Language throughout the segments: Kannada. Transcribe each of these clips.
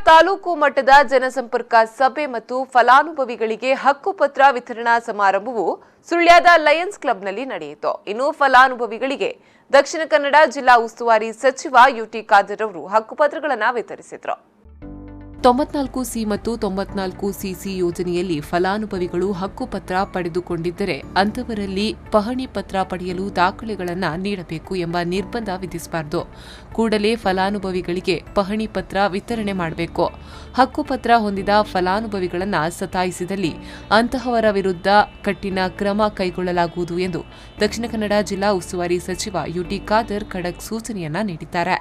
ತಾಲೂಕು ಮಟ್ಟದ ಜನಸಂಪರ್ಕ ಸಭೆ ಮತ್ತು ಫಲಾನುಭವಿಗಳಿಗೆ ಹಕ್ಕುಪತ್ರ ವಿತರಣಾ ಸಮಾರಂಭವು ಸುಳ್ಯದ ಲಯನ್ಸ್ ಕ್ಲಬ್ನಲ್ಲಿ ನಡೆಯಿತು. ಇನ್ನು ಫಲಾನುಭವಿಗಳಿಗೆ ದಕ್ಷಿಣ ಕನ್ನಡ ಜಿಲ್ಲಾ ಉಸ್ತುವಾರಿ ಸಚಿವ ಯುಟಿ ಖಾದರ್ ಅವರು ಹಕ್ಕುಪತ್ರಗಳನ್ನು ವಿತರಿಸಿದರು. 94ಸಿ ಮತ್ತು 94ಸಿಸಿ ಯೋಜನೆಯಲ್ಲಿ ಫಲಾನುಭವಿಗಳು ಹಕ್ಕುಪತ್ರ ಪಡೆದುಕೊಂಡಿದ್ದರೆ ಅಂತವರಲ್ಲಿ ಪಹಣಿ ಪತ್ರ ಪಡೆಯಲು ದಾಖಲೆಗಳನ್ನು ನೀಡಬೇಕು ಎಂಬ ನಿರ್ಬಂಧ ವಿಧಿಸಬಾರದು. ಕೂಡಲೇ ಫಲಾನುಭವಿಗಳಿಗೆ ಪಹಣಿ ಪತ್ರ ವಿತರಣೆ ಮಾಡಬೇಕು. ಹಕ್ಕುಪತ್ರ ಹೊಂದಿದ ಫಲಾನುಭವಿಗಳನ್ನು ಸತಾಯಿಸಿದಲ್ಲಿ ಅಂತಹವರ ವಿರುದ್ಧ ಕಠಿಣ ಕ್ರಮ ಕೈಗೊಳ್ಳಲಾಗುವುದು ಎಂದು ದಕ್ಷಿಣ ಕನ್ನಡ ಜಿಲ್ಲಾ ಉಸ್ತುವಾರಿ ಸಚಿವ ಯುಟಿ ಖಾದರ್ ಖಡಕ್ ಸೂಚನೆಯನ್ನ ನೀಡಿದ್ದಾರೆ.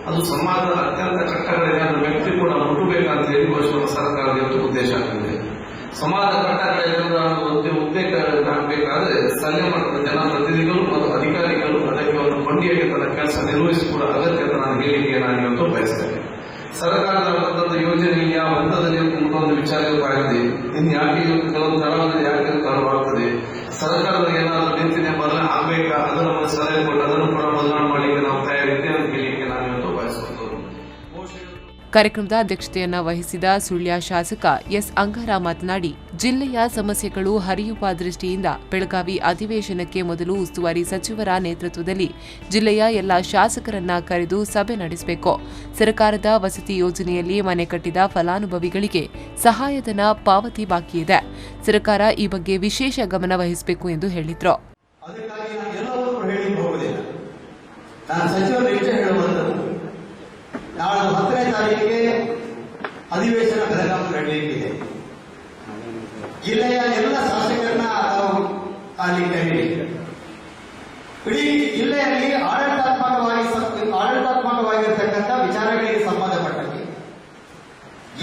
ಅದು ಸಮಾಜದ ಅತ್ಯಂತ ಕಟ್ಟಕಡೆಗೆ ಅದು ವ್ಯಕ್ತಿ ಕೂಡ ಮುಟ್ಟಬೇಕಂತ ಹೇಳಿ ವರ್ಷದ ಸರ್ಕಾರದ ಉದ್ದೇಶ ಆಗಿದೆ. ಸಮಾಜ ಕಟ್ಟಕಡೆಯಿಂದ ಉದ್ವೇಗ ಆಗಬೇಕಾದ್ರೆ ಸ್ಥಳೀಯ ಮಟ್ಟದ ಜನಪ್ರತಿನಿಧಿಗಳು ಮತ್ತು ಅಧಿಕಾರಿಗಳು ಅದಕ್ಕೆ ಒಂದು ಕೊಂಡಿಯಾಗಿ ತನ್ನ ಕೆಲಸ ನಿರ್ವಹಿಸಿಕೊಡ ಅಗತ್ಯ ನಾನು ಹೇಳಿಕೆ ನಾನು ಇವತ್ತು ಬಯಸ್ತೇನೆ. ಸರ್ಕಾರದ ಒಂದೊಂದು ಯೋಜನೆಯಲ್ಲಿ ಯಾವ ಹಂತದಲ್ಲಿ ಒಂದು ವಿಚಾರವಾಗಿದೆ, ಇನ್ನು ಯಾಕೆ ಕೆಲವೊಂದು ತರವಾದ ಯಾಕೆ ತರವಾಗ್ತದೆ, ಸರ್ಕಾರದ ಏನಾದರೂ ನೀತಿನೇ ಬದಲಾವಣೆ ಆಗಬೇಕಾ, ಅದನ್ನು ಒಂದು ಸಲಹೆ ಕೊಟ್ಟು ಅದನ್ನು ಕೂಡ ಬದಲಾವಣೆ ಮಾಡಲಿಕ್ಕೆ ನಾವು ತಯಾರಿದ್ದೇವೆ ಅಂತ ಹೇಳಿಕೆ ನಾನು ಇವತ್ತು ಬಯಸುತ್ತೇನೆ. ಕಾರ್ಯಕ್ರಮದ ಅಧ್ಯಕ್ಷತೆಯನ್ನ ವಹಿಸಿದ ಸುಳ್ಯ ಶಾಸಕ ಎಸ್ ಅಂಗಾರ ಮಾತನಾಡಿ, ಜಿಲ್ಲೆಯ ಸಮಸ್ಯೆಗಳು ಹರಿಯುವ ದೃಷ್ಟಿಯಿಂದ ಬೆಳಗಾವಿ ಅಧಿವೇಶನಕ್ಕೆ ಮೊದಲು ಉಸ್ತುವಾರಿ ಸಚಿವರ ನೇತೃತ್ವದಲ್ಲಿ ಜಿಲ್ಲೆಯ ಎಲ್ಲ ಶಾಸಕರನ್ನ ಕರೆದು ಸಭೆ ನಡೆಸಬೇಕು. ಸರ್ಕಾರದ ವಸತಿ ಯೋಜನೆಯಲ್ಲಿ ಮನೆ ಕಟ್ಟಿದ ಫಲಾನುಭವಿಗಳಿಗೆ ಸಹಾಯಧನ ಪಾವತಿ ಬಾಕಿ ಇದೆ. ಸರ್ಕಾರ ಈ ಬಗ್ಗೆ ವಿಶೇಷ ಗಮನ ವಹಿಸಬೇಕು ಎಂದು ಹೇಳಿದರು. ನಾಳೆ 10ನೇ ತಾರೀಕಿಗೆ ಅಧಿವೇಶನ ಬೆಳಗಾವಿ ನಡೆಯಲಿದೆ. ಜಿಲ್ಲೆಯ ಎಲ್ಲ ಶಾಸಕರನ್ನ ನಾವು ಅಲ್ಲಿ ಕರೀರಿ. ಇಡೀ ಜಿಲ್ಲೆಯಲ್ಲಿ ಆಡಳಿತಾತ್ಮಕವಾಗಿರತಕ್ಕಂಥ ವಿಚಾರಗಳಿಗೆ ಸಂಬಂಧಪಟ್ಟಂತೆ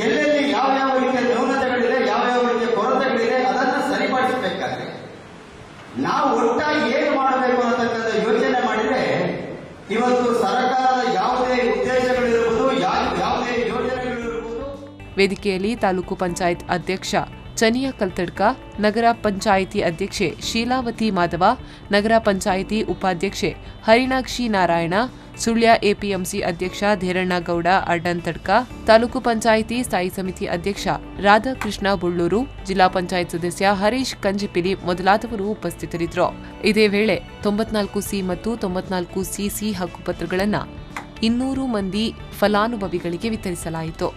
ಎಲ್ಲೆಲ್ಲಿ ಯಾವ ರೀತಿಯ ನ್ಯೂನತೆಗಳಿದೆ, ಯಾವ ರೀತಿಯ ಕೊರತೆಗಳಿದೆ ಅದನ್ನು ಸರಿಪಡಿಸಬೇಕಾದ್ರೆ ನಾವು ಒಟ್ಟಾಗಿ ಏನು ಮಾಡಬೇಕು ಅನ್ನತಕ್ಕಂಥ ಯೋಚನೆ ಮಾಡಿದ್ರೆ ಇವತ್ತು ಸರ್ಕಾರದ ಯಾವುದೇ ಉದ್ದೇಶಗಳಿರುವುದು, ಯಾವುದೇ ಯೋಜನೆಗಳಿರುವುದು. ವೇದಿಕೆಯಲ್ಲಿ ತಾಲೂಕು ಪಂಚಾಯತ್ ಅಧ್ಯಕ್ಷ ಚನಿಯಾ ಕಲ್ತಡ್ಕ, ನಗರ ಪಂಚಾಯಿತಿ ಅಧ್ಯಕ್ಷೆ ಶೀಲಾವತಿ ಮಾಧವ, ನಗರ ಪಂಚಾಯಿತಿ ಉಪಾಧ್ಯಕ್ಷೆ ಹರಿಣಾಕ್ಷಿ ನಾರಾಯಣ, ಸುಳ್ಯ ಎಪಿಎಂಸಿ ಅಧ್ಯಕ್ಷ ಧೇರಣ್ಣಗೌಡ ಅಡ್ಡಂತಡ್ಕ, ತಾಲೂಕು ಪಂಚಾಯಿತಿ ಸ್ಥಾಯಿ ಸಮಿತಿ ಅಧ್ಯಕ್ಷ ರಾಧಾಕೃಷ್ಣ ಬುಳ್ಳೂರು, ಜಿಲ್ಲಾ ಪಂಚಾಯತ್ ಸದಸ್ಯ ಹರೀಶ್ ಕಂಜಿಪಿಲಿ ಮೊದಲಾದವರು ಉಪಸ್ಥಿತರಿದ್ದರು. ಇದೇ ವೇಳೆ 94ಸಿ ಮತ್ತು 94ಸಿಸಿ ಹಕ್ಕುಪತ್ರಗಳನ್ನು 200 ಮಂದಿ ಫಲಾನುಭವಿಗಳಿಗೆ ವಿತರಿಸಲಾಯಿತು.